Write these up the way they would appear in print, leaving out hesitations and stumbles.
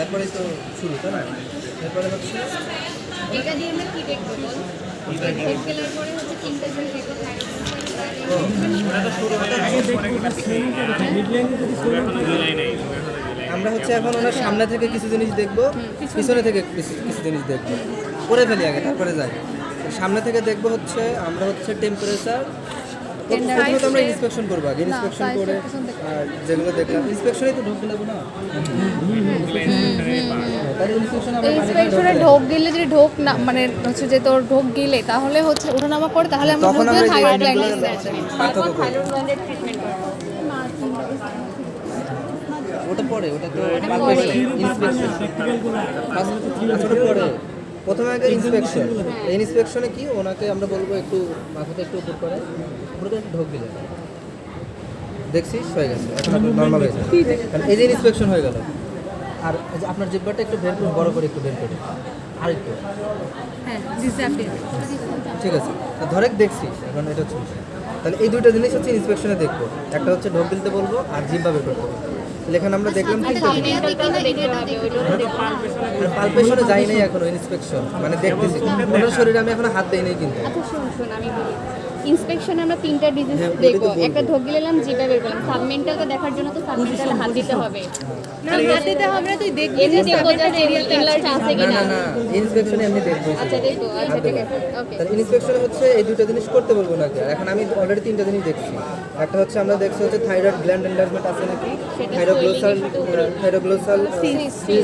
এরপরে তো শুরু তাই না? এরপরে হচ্ছে এটা দিয়ে আমরা কি দেখবো বল? হেড কেলার পরে হচ্ছে তিনটা জিনিস দেখবো আমরা হচ্ছে এখন ওনার সামনে থেকে কিছু জিনিস দেখবো, পিছনে থেকে কিছু জিনিস দেখবো, করে ফেলি আগে তারপরে যাই। সামনে থেকে দেখবো হচ্ছে আমরা হচ্ছে টেম্পারেচার, প্রথমে তো আমরা ইন্সপেকশন করবো আগে, ইন্সপেকশন করে আর যেগুলো দেখলাম ইন্সপেকশনেই তো ঢুকতে লাগবো না, তাহলে ইন্সপেকশন আমরা ইন্সপেকশনে ঢোক গেলে যদি ঢোক না মানে হচ্ছে যে তোর ঢোক গেলে তাহলে হচ্ছে ওঠানামা করে তাহলে আমরা তখন ঢোক আমরা থাইরয়েড যে গ্ল্যান্ড পার্থক্য করবো। থাইরয়েড গ্ল্যান্ডের ট্রিটমেন্ট করবো। ওটা পরে, ওটা তো ইন্সপেকশন পরে, প্রথমে আগে ইন্সপেকশন। ইন্সপেকশনে কি ওনাকে আমরা বলবো একটু মাথাটা একটু উপর করে, উপরে একটু ঢোক দিলে দেখছিস হয়ে গেছে, এখন আপনি নর্মাল হয়ে যাবে। কারণ এই যে ইন্সপেকশন হয়ে গেল, আর এই যে আপনার জিহ্বাটা একটু বের করে, বড় করে একটু বের করে আর একটু, হ্যাঁ ডিসঅ্যাপিয়ার ঠিক আছে ধরে দেখছিস এখন এটা চলছে। তাহলে এই দুইটা জিনিস হচ্ছে ইন্সপেকশনে দেখবো, একটা হচ্ছে ঢোক দিতে বলবো আর জিহ্বা বের করতে বলবো। এখানে আমরা দেখলাম পালপেশনে যাই নাই এখনো ইন্সপেকশন, মানে দেখতেছি ওনার শরীরে আমি এখনো হাত দেই নাই কিন্তু। আচ্ছা শোন আমি বলি ইন্সপেকশনে আমরা তিনটা ডিজিজ দেখবো, একটা ঢোক গেলাম জিভে বের করলাম, সাবমেন্টালকে দেখার জন্য তো সাবমেন্টালে হাত দিতে হবে না হাত দিতে হবে না, তুই দেখবি এমনি দেখবো যে এনলার্জ আছে না কিনা। না না ইন্সপেকশনে এমনি দেখবো। আচ্ছা দেখবো, আচ্ছা ঠিক আছে ওকে। তাহলে ইন্সপেকশনে হচ্ছে এই দুটো জিনিস করতে বলবো নাকি, আর এখন আমি অলরেডি তিনটা জিনিস দেখছি। একটা হচ্ছে আমরা দেখছি হচ্ছে থাইরয়েড গ্ল্যান্ড এনলার্জমেন্ট আছে নাকি, থাইরোগ্লোসাল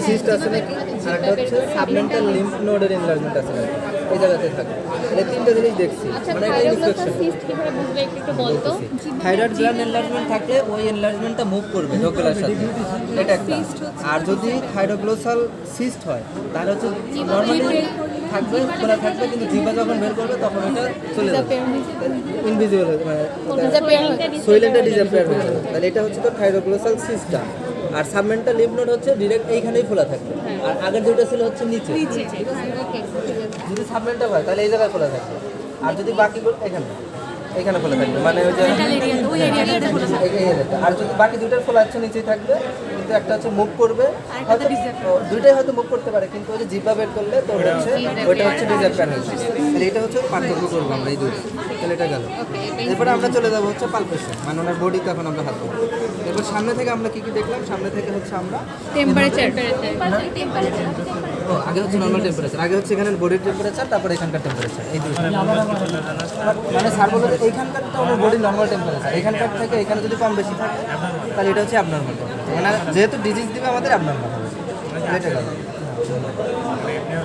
সিস্ট আছে নাকি, আর একটা হচ্ছে সাবমেন্টাল লিম্ফ নোডের এনলার্জমেন্ট আছে নাকি, এই জায়গাতে থাকে। এই তিনটা জিনিস দেখছি, আচ্ছা মানে একটা থাইরয়েড ইন্সপেকশন। সিস্ট কিভাবে বুঝবে একটু বলতো? থাইরয়েড গ্ল্যান্ড এনলার্জমেন্ট থাকলে ওই এনলার্জমেন্টটা মুভ করবে ঢোকলার সাথে, এটা একটা। আর যদি থাইরোগ্লোসাল সিস্ট হয় তাহলে হচ্ছে নর্মালি থাকবে, খোলা থাকবে, কিন্তু জিহ্বা যখন বের করবে তখন এটা চলে যাবে, ইনভিজিবল মানে সোইলেন্টটা ডিসঅ্যাপিয়ার হয়ে যাবে। তাহলে এটা হচ্ছে তো থাইরোগ্লোসাল সিস্টটা। আর সাবমেন্টাল লিম্ফ নোড হচ্ছে ডিরেক্ট এইখানেই খোলা থাকবে, আর আগের দুটো ছিল হচ্ছে নিচে। ওকে যদি সাবমেন্টাল হয় তাহলে এই জায়গায় খোলা থাকবে, আর যদি বাকি এখানে খোলা থাকবে, মানে ওই যে এই এরিয়াটা। আর যদি বাকি দুইটার খোলা হচ্ছে নিচেই থাকবে, কিন্তু একটা হচ্ছে মুভ করবে, হয়তো দুইটাই হয়তো মুভ করতে পারে, কিন্তু ওই যে জিহ্বা বের করলে তো ওটা হচ্ছে ডিসঅ্যাপিয়ার হয়েছে। তাহলে এটা হচ্ছে পার্থক্য করবো আমরা এই দুটো। তাহলে এটা গেল। এরপরে আমরা চলে যাবো হচ্ছে পালপেশন, মানে ওনার বডিতে এখন আমরা হাত দেবো। এরপর সামনে থেকে আমরা কি কি দেখলাম, সামনে থেকে হচ্ছে আমরা টেম্পারেচার ও আগে হচ্ছে নর্মাল টেম্পারেচার, আগে হচ্ছে এখানে বডির টেম্পারেচার, তারপরে এখানকার টেম্পারেচার, এই দুটো। মানে স্যার বলে এইখানকারটা আমার বডির নর্মাল টেম্পারেচার, এখানকার থেকে এখানে যদি কম বেশি থাকে তাহলে এটা হচ্ছে অ্যাবনর্মাল টেম্পারেচার, মানে যেহেতু ডিজিজ দিবে আমাদের অ্যাবনর্মাল হবে। এটা গেল,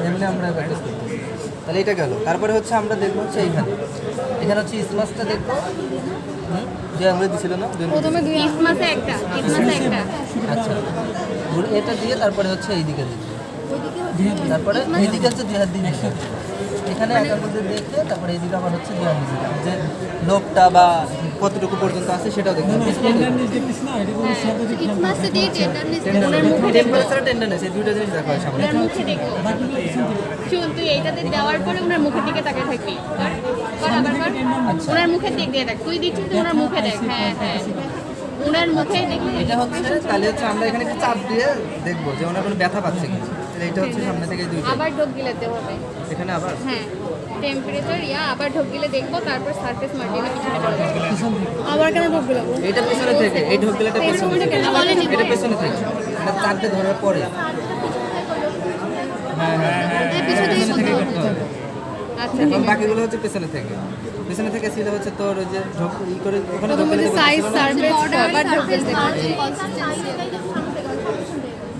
এমনি আমরা প্র্যাকটিস করতেছি। তাহলে এটা গেল। তারপরে হচ্ছে আমরা দেখবো হচ্ছে এখানে হচ্ছে ইসমাসটা দেখবো, যে আমরা দিছিল না প্রথমে দুই ইসমাসে একটা আচ্ছা, এটা দিয়ে তারপরে হচ্ছে এইদিকে দেখবো, তারপরে এইদিকে হচ্ছে দুই হাত দিয়ে দেখবো। এখানে একার মধ্যে দেখে তারপরে এইদিকে আবার হচ্ছে দুই হাত দিয়ে দেখবো, যে লোকটা বা কতটুকু পর্যন্ত আছে সেটাও দেখবো। ইসমাসে দিয়ে টেম্পারেচার টেন্ডারনেস এই দুইটা জিনিস দেখা হয় সামনে। ওনার মুখে দেখবো। শুন তুই এইটাতে দেওয়ার পরে ওনার মুখের দিকে তাকিয়ে থাকবি, কর আবার কর। ওনার মুখের দিক দিয়ে দেখ, তুই দিচ্ছিস তুই ওনার মুখে দেখ, হ্যাঁ হ্যাঁ ওনার মুখে দেখবি। এটা হচ্ছে তাহলে হচ্ছে আমরা এখানে একটু চাপ দিয়ে দেখবো যে ওনার কোনো ব্যথা পাচ্ছে কিনা। তাহলে এটা হচ্ছে সামনে থেকে দুইটা, আবার ঢোক গিলাতে হবে, এখানে আবার হ্যাঁ টেম্পারেচার আবার ঢোক গিলে দেখবো, তারপর সারফেস মার্জিনে পিছনে চলে যাবে। আবার কেন ঢোক গেলাম এটা পেছনে থেকে, এই ঢোকগুলোটা পেছনে থেকে, এটা পেছনে থেকে, এটা চাপতে ধরার পরে পেছনে থেকে করতে হবে। আচ্ছা এখন বাকিগুলো হচ্ছে পেছনে থেকে ছিল হচ্ছে তোর ওই যে ঢোক ই করে ওখানে প্রথমে সাইজ সারফেস আবার ঢোক গেছে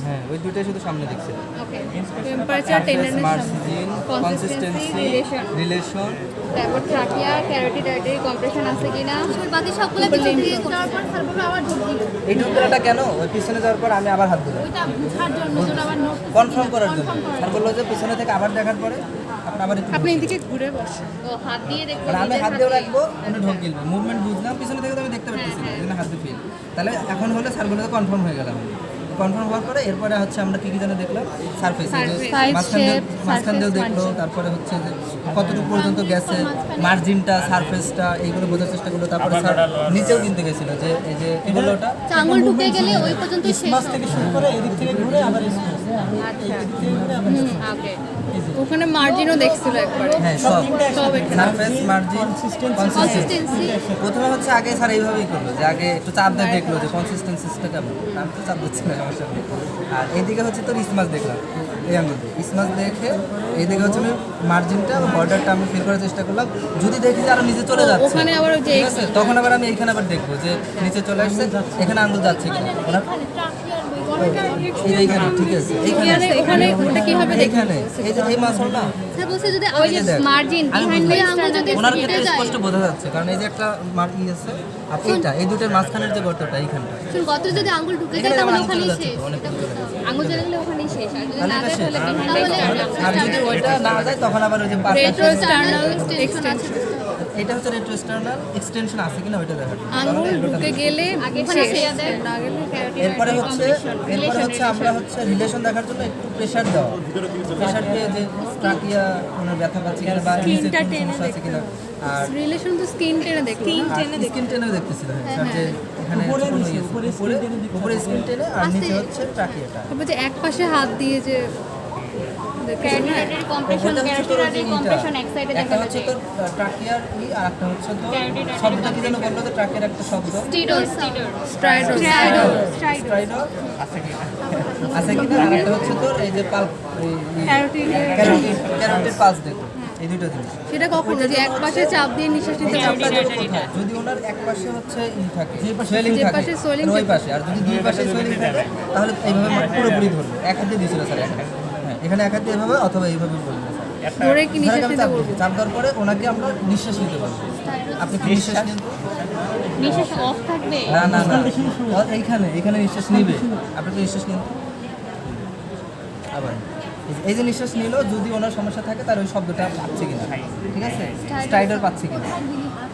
হ্যাঁ ওই দুটোই শুধু সামনে দেখছে। Okay temperature tenderness margin, consistency, relation, তারপর ট্রাকিয়া ক্যারোটিড আর্টারি কম্প্রেশন আছে কিনা, বাকি সবগুলো কিছু দিয়ে দেওয়ার পর তারপর আবার ঢোক দিল এই ঢোকগুলোটা কেন ওই পিছনে যাওয়ার পর আমি আবার হাত দিলাম ওইটা বুঝার জন্য যেন আবার নোট কনফার্ম করার জন্য। আর বললো যে পিছনে থেকে আবার দেখার পরে আপনি আবার একটু আপনি এদিকে ঘুরে বসেন ও হাত দিয়ে দেখবো, মানে আমি নিজের হাত দিয়ে হাতে। রাখবো উনি ঢোক গিলবে, মুভমেন্ট বুঝলাম পিছনে থেকে তো আমি দেখতে পাচ্ছি না, এই জন্য হাত দিয়ে ফিল। তাহলে এখন হলে স্যারগুলো কনফার্ম হয়ে গেলাম। কনফার্ম হওয়ার পরে এরপরে হচ্ছে আমরা কি যেন দেখলাম সারফেস, মাঝখান দেখলো, তারপরে হচ্ছে যে কতটুকু পর্যন্ত গেছে, মার্জিনটা, সারফেসটা এইগুলো বোঝার চেষ্টা করলো। তারপরে স্যার নিচেও কিনতে গেছিলো যে এই যে কি বললো ওটা আঙুল ঢুকে গেলে ওই পর্যন্ত শেষ মাছ থেকে শুরু করে এদিক থেকে ঘুরে আবার ওকে ওখানে মার্জিনও দেখছিল একবার হ্যাঁ সব সব সারফেস মার্জিন কনসিস্টেন্সি প্রথমে হচ্ছে আগে স্যার এইভাবেই করলো যে আগে একটু চাপ দিয়ে দেখলো যে কনসিস্টেন্সিটা কেমন আমি তো চাপ দিচ্ছি না সমস্যা নেই। আর এইদিকে হচ্ছে তোর স্মাচ দেখলাম এই আঙ্গুল স্মাচ দেখে এইদিকে হচ্ছে আমি মার্জিনটা বর্ডারটা আমি ফিল করার চেষ্টা করলাম যদি দেখি যে আরো নিচে চলে যাচ্ছে ওখানে আবার ওই যে ঠিক আছে তখন আবার আমি এইখানে আবার দেখবো যে নিচে চলে আসছে এখানে আঙ্গুল যাচ্ছে কিনা ওনার এইখানে ঠিক আছে এইখানে এখানে ওটা কিভাবে দেখবে এইখানে এই যে এই মাসল না স্যার বলছে যদি ওই যে দেখ। মার্জিন আমি বিহাইন্ড বুঝলাম। দ্য আঙুল যদি ওনার কেটে ক্ষেত্রে যায়। স্পষ্ট বোঝা যাচ্ছে কারণ এই যে একটা আছে আর এইটা এই দুটোর মাঝখানের যে গর্তটা এইখানটা শুন গত যদি আঙ্গুল ঢুকে যায় এখানে তাহলে আঙুল ওখানেই চলে যাচ্ছে শেষ তো, অনেক দূর চলে যাচ্ছে। আঙুল চলে গেলে ওখানেই শেষ আর যদি তাহলে না এটা যায় শেষ। তাহলে আর যদি ওইটা না যায় তখন আবার ওই যে পাশে রেট্রোস্টার্নাল এক্সটেনশন আছে এটা হচ্ছে রেট্রোস্টার্নাল এক্সটেনশন আছে কিনা ওইটা দেখা আঙুল ঢুকে গেলে আগে শেষ। শেয়া দেয়। না গেলে এরপরে হচ্ছে আমরা হচ্ছে রিলেশন দেখার জন্য একটু প্রেসার দেওয়া প্রেসার দিয়ে যে ট্রাকিয়া কোনো ব্যথা পাচ্ছে কিনা বা নিচে কোনো সমস্যা আছে কিনা আর রিলেশন তো স্কিন টেনে দেখলো স্কিন টেনেও দেখতেছিলাম স্যার যে এখানে কোনো ইয়ে আছে। উপরে স্কিন টেনে আর নিচে হচ্ছে ট্রাকিয়াটা তারপর যে এক পাশে হাত দিয়ে যে ক্যারোটিড কম্প্রেশন ওটা হচ্ছে তোর ক্যারোটিড কম্প্রেশন এক সাইডে একটা দেখা হচ্ছে যাচ্ছে তোর ট্রাকিয়ার আর একটা হচ্ছে তোর Carotid শব্দটা কি যেন বললো তো ট্রাকিয়ার একটা শব্দ স্টিডো স্টিডো স্ট্রাইডো স্ট্রাইডো আছে কিনা আর একটা হচ্ছে তোর এই যে পাল্প ক্যারোটিড পালস দেখো এই দুটো জিনিস সেটা কখন যে এক পাশে চাপ দিয়ে নিঃশ্বাস নিতে এই হবে চাপটা দেবো কোথায়? যদি ওনার এক পাশে হচ্ছে থাকে সোয়েলিং যে থাকে পাশে swelling আর ওই পাশে আর যদি দুই পাশে সোয়েলিং থাকে তাহলে এইভাবে পুরোপুরি ধরবে এক হাত দিয়ে দিয়েছিল স্যার হ্যাঁ এখানে এক হাত দিয়ে এভাবে অথবা এইভাবে বলবে স্যার ধরে কি ধরে নিঃশ্বাস আমি নিতে চাপ বলবো দিচ্ছি। চাপ দেওয়ার পরে ওনাকে আমরা নিঃশ্বাস নিতে পারবো আপনি কি নিঃশ্বাস নিন তো? নিঃশ্বাস অফ থাকবে না না না এইখানে নিঃশ্বাস নিবে আপনি তো নিঃশ্বাস নিন আবার এই যে নিঃশ্বাস নিল যদি ওনার সমস্যা থাকে তার ওই শব্দটা পাচ্ছে কিনা ঠিক আছে স্ট্রাইডার পাচ্ছে কিনা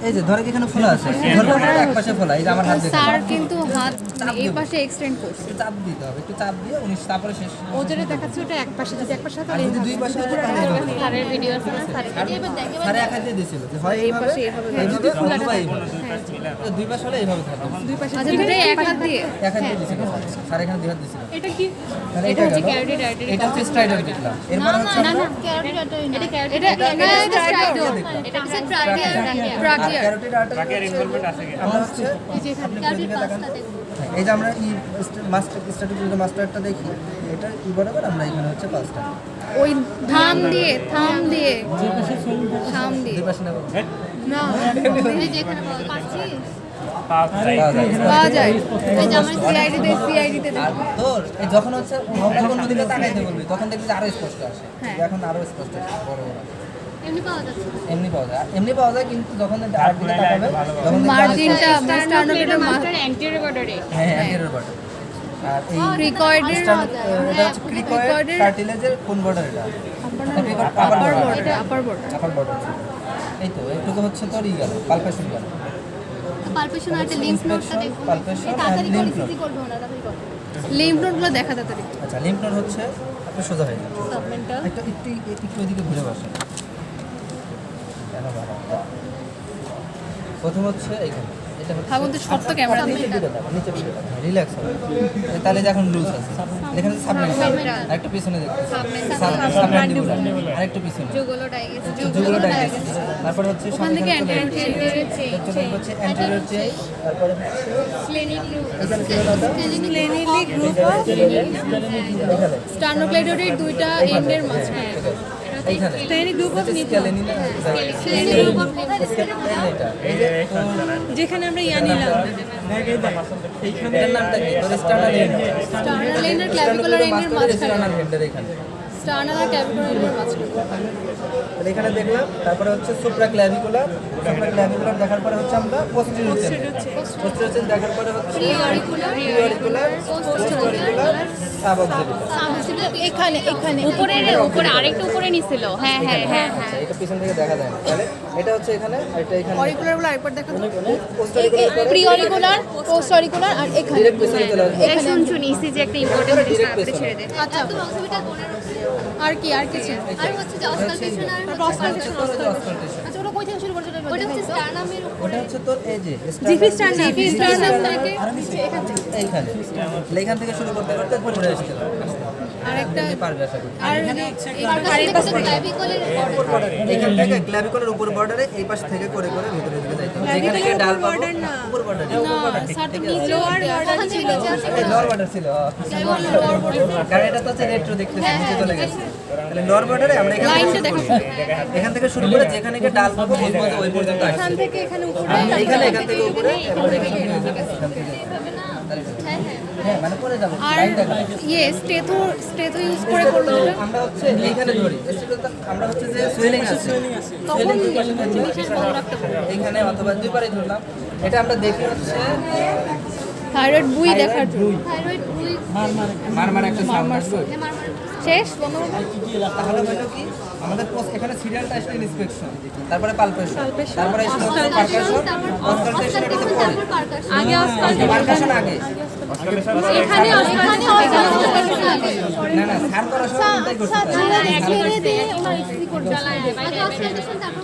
এই যে ধরে কি এখানে ফোলা আছে ধরলাম না এক পাশে ফোলা এই যে আমার হাত দেখে স্যার কিন্তু হাত এই পাশে এক্সটেন্ড করছে একটু চাপ দিতে হবে একটু চাপ দিয়ে উনি তারপরে শেষ ও যেটা দেখাচ্ছে ওটা এক পাশে যদি এক পাশে আর যদি দুই পাশে হয় তাহলে এইভাবে। স্যারের ভিডিও আছে না স্যারের সাড়ে এক হাত দিয়ে দিয়েছিল যে হয় এইভাবে এইভাবে অথবা এইভাবে দুই পাশে হলে এইভাবে থাকবে আচ্ছা দুটোই এক হাত দিয়ে এক হাত দিয়ে দিয়েছিল স্যার এখানে দুই হাত দিয়েছিল এটা কি তাহলে এটা হচ্ছে ক্যারোটিড আর্টারি এটা হচ্ছে স্ট্রাইডার দেখলাম এরপর হচ্ছে আমরা ক্যারোটিড আর্টারি না এটা ক্যারোটিড এটা স্ট্রাইডো এটা হচ্ছে ট্রাকিয়া ট্রাকিয়া ক্যারোটিড আর্টারি আমরা হচ্ছে ক্যারোটিড পাঁচটা দেখুন এই যে আমরা ই মাস্টার স্ট্যাটিক মাস্টারটা দেখি এটা ই বরাবর আমরা এখানে হচ্ছে পাঁচটা ওই থাম দিয়ে থাম দিয়ে দুই পাশে নেব না এই যেখানে পাচ্ছি পাওয়া যায় এই যে আমার সিআইডিতে আর তোর এই যখন হচ্ছে আমরা কোন দিকে তাকাইতে বলবি তখন দেখবি যে আরো স্পষ্ট আসে এখন আরো স্পষ্ট আসে বড় বড় এমনি পাওয়া যাচ্ছে এমনি পাওয়া যায় কিন্তু যখন আর দিকে তাকাবে তখন দেখবি মার্জিনটা স্টার্নোপ্লেটের মাস্টার মাস্টার অ্যান্টেরিয়র বর্ডারে হ্যাঁ অ্যান্টেরিয়র বর্ডার আর এই ক্রিকয়েডের এটা হচ্ছে ক্রিকয়েড কার্টিলেজের কোন বর্ডার এটা upper border upper border upper border এই তো এইটুকু হচ্ছে তোর ই গেল পালপেশন গেল পালপেশন আর লিম্ফ নোডটা দেখুন পালপেশন এই আর তাড়াতাড়ি করে লিম্ফ নোড সিসি করবে ওনা তাড়াতাড়ি করবে লিম্ফ নোডগুলো দেখা তাড়াতাড়ি আচ্ছা লিম্ফ নোড হচ্ছে আপনি সোজা হয়ে যান সাবমেন্টাল একটু একটু ওইদিকে ঘুরে বসেন প্রথম হচ্ছে এইখানে এটা হচ্ছে ভাবুন তো সব তো ক্যামেরা দিয়ে নিচে দিকে রিল্যাক্স হবে তাহলে যখন লুজ আছে এখানে সাবমেন্টাল আরেকটা পিছনে দেখতে সাবমেন্টিবুলার আরেকটা পিছনে যুগলো ডাইগেস যুগলো ডাইগেস তারপর হচ্ছে ওখান থেকে অ্যান্টেরিয়র চলে হচ্ছে অ্যান্টেরিয়র চেইন তারপরে স্প্লেনিক গ্রুপ এখানে কি হলো প্লেনিলি গ্রুপ অফ এখানে স্টার্নোক্লেডোরের দুইটা এন্ডের মাঝখানে এইখানে প্লেনিক গ্রুপ অফ স্কেলেনিনা এটা এই যে যেখানে আমরা ইয়া নিলাম এটার নামটা কি তোর স্টার্নাল এন্ড স্টার্নাল এন্ড আর ক্ল্যাভিকুলার এন্ডের মাঝখানে স্টার্নাল এন্ডের এখানে স্টার্নাল আর ক্ল্যাভিকুলার এন্ডের মাঝখানে তাহলে এখানে দেখলাম তারপরে হচ্ছে সুপ্রা ক্ল্যাভিকুলার দেখার পরে হচ্ছে আমরা পোস্টেরিয়র চেইন দেখার পরে হচ্ছে প্রিঅরিকুলার পোস্টেরিয়র সাবঅক্সিপিটাল এখানে উপরে আরেকটু উপরে নিছিল হ্যাঁ হ্যাঁ হ্যাঁ হ্যাঁ এটা পিছন থেকে দেখা যায় না তাহলে এটা হচ্ছে এখানে আর এটা এখানে অরিকুলার গুলো আরেকবার দেখানো পোস্টেরিয়র পরে প্রি অরিকুলার পোস্ট অরিকুলার আর এখানে ডাইরেক্ট পিছনে চলে আসবে এই শুন ইসিজি একটা ইম্পর্টেন্ট জিনিস না আপনি ছেড়ে দেন আচ্ছা একদম হসপিটাল কোণের আর কি আর কিছু আর হচ্ছে যে অস্কালটেশন আর অস্কালটেশন আচ্ছা ওটা কই থেকে শুরু করতে হবে ওটা হচ্ছে স্টারনামের ওটা হচ্ছে তোর এই যে জিপি স্টার্নাম থেকে এইখানে এখান থেকে শুরু করতে করতে পড়ে আসছিল আর একটা আপনি পারবে আশা করি। আর বাড়ির পাশে ক্লাভিকলের বর্ডার এখান থেকে ক্লাভিকলের উপর বর্ডারে এই পাশ থেকে করে করে ভিতরে দিকে যাইতে হবে যেখানে গিয়ে ডাল পাবো উপর বর্ডারে ওখান থেকে নিচে আসে লোয়ার বর্ডার ছিল কারণ এটা তো হচ্ছে রেট্রো দেখতেছি নিচে চলে গেছে তাহলে লোয়ার বর্ডারে আমরা এখান থেকে শুরু করে যেখানে গিয়ে ডাল পাবো বুঝবো যে ওই পর্যন্ত আসছে এখান থেকে এখানে উপরে এখান থেকে উপরে এরপর এখানে এখান থেকে হ্যাঁ মানে পরে যাবো আর ইয়ে স্টেথো ইউজ করে করলো যেটা আমরা হচ্ছে এইখানে ধরি আমরা হচ্ছে যে সুইলিং আছে তখন এইখানে অথবা দুই পারে ধরলাম এটা আমরা দেখি হচ্ছে থাইরয়েড বুই দেখার জন্য থাইরয়েড বুই মারমার একটা সাউন্ড আসবে শেষ বন্ধ করো। তাহলে হলো কি আমাদের এখানে সিরিয়ালটা আসলে ইন্সপেকশন তারপরে পালপেশন তারপরে পারকাশন অস্কালটেশন এটা তো পরে তারপর পারকাশন আগে পারকাশন আগে এখানে না না স্যার করার সময় চিন্তাই করতে আগে অস্কালটেশন তারপর